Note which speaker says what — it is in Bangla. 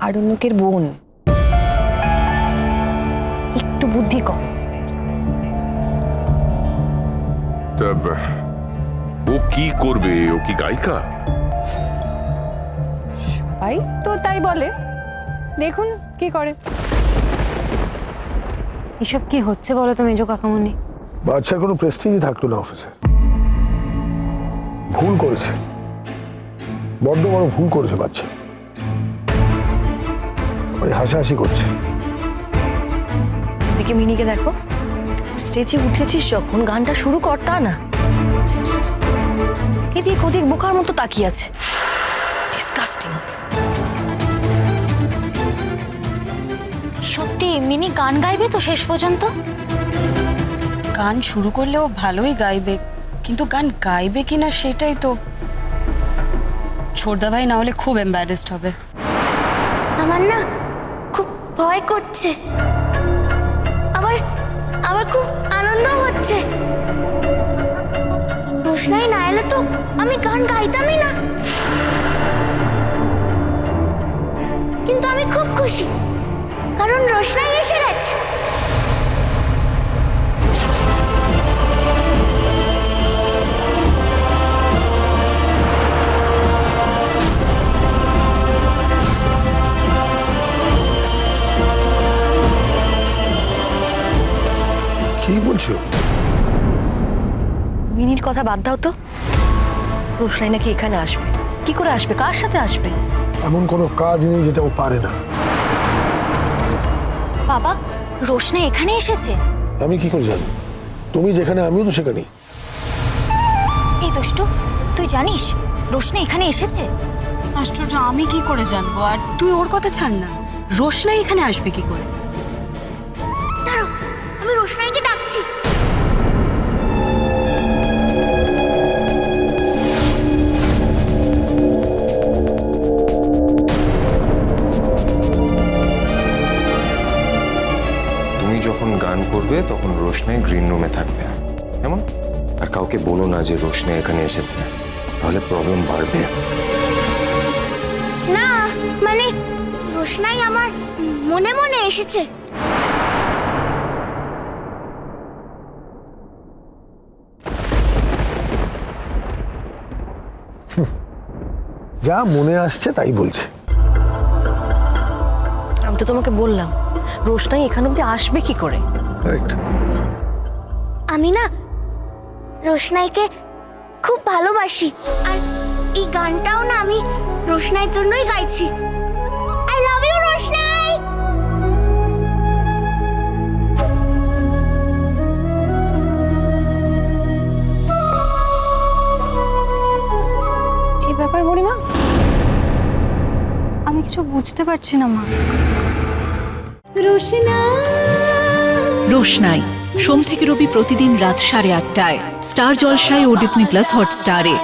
Speaker 1: আরণ্যকের বোন, একটু বুদ্ধি কম।
Speaker 2: ও কি করবে? ও কি গায়িকা?
Speaker 1: সবাই তো তাই বলে, দেখুন কি করে।
Speaker 3: এসব কি হচ্ছে বলো তো মেজো কাকামণি?
Speaker 4: বাচ্চার কোনো প্রেস্টিজই থাকলো না অফিসে। ভুল করেছে, বড্ড বড় ভুল করেছে বাচ্চা। ওই হাসাহাসি করছে।
Speaker 5: দিকে মিনিকে দেখো, স্টেজে উঠেছিস যখন গানটা শুরু কর, তা না এদিক ওদিক বোকার মতো তাকিয়ে আছে। ডিসকাস্টিং।
Speaker 3: সত্যি মিনি গান গাইবে তো শেষ পর্যন্ত?
Speaker 6: গান শুরু করলেও ভালোই গাইবে, কিন্তু গান গাইবে কিনা সেটাই তো। ছোটদা ভাই না হলে খুব এম্বারেসড হবে।
Speaker 7: আমার না খুব ভয় করছে, আবার আবার খুব আনন্দ হচ্ছে। রোশনাই না এলে তো আমি গান গাইতামই না, কিন্তু আমি খুব খুশি কারণ রোশনাই এসে গেছে।
Speaker 4: কি বলছো?
Speaker 5: মিনির কথা বাদ দাও তো। রোশনাই নাকি এখানে আসবে। কি করে আসবে? কার সাথে আসবে?
Speaker 4: এমন কোনো কাজ নেই যেটা ও পারে না।
Speaker 3: বাবা, রোশনা এখানে এসেছে?
Speaker 4: আমি কি করে জানি? তুমি যেখানে আমিও তো সেখানেই।
Speaker 3: এই দুষ্টু, তুই জানিস রোশনা এখানে এসেছে?
Speaker 6: আশ্চর্য, আমি কি করে জানবো? আর তুই ওর কথা ছাড় না, রোশনাই এখানে আসবে কি করে?
Speaker 7: দাঁড়াও, আমি রোশনাইকে ডাকছি।
Speaker 8: তুমি যখন গান করবে তখন রোশনাই গ্রিন রুমে থাকবে, কেমন? আর কাউকে বলো না যে রোশনাই এখানে এসেছে, তাহলে প্রবলেম বাড়বে।
Speaker 7: না মানে রোশনাই আমার মনে মনে এসেছে।
Speaker 4: যা মনে আসছে তাই বলছে।
Speaker 5: আমি তো তোমাকে বললাম, রোশনাই এখান অব্দি আসবে কি করে?
Speaker 4: রাইট।
Speaker 7: আমি না রোশনাইকে খুব ভালোবাসি, আর এই গানটাও না আমি রোশনাইয়ের জন্যই গাইছি। আই লাভ ইউ রোশনাই।
Speaker 3: কি ব্যাপার বুড়িমা? আমি কিছু বুঝতে পারছি না মা।
Speaker 9: রোশনাই সোম থেকে রবি প্রতিদিন রাত 8:30টায় স্টার জলসায় ও ডিজনি প্লাস হটস্টারে।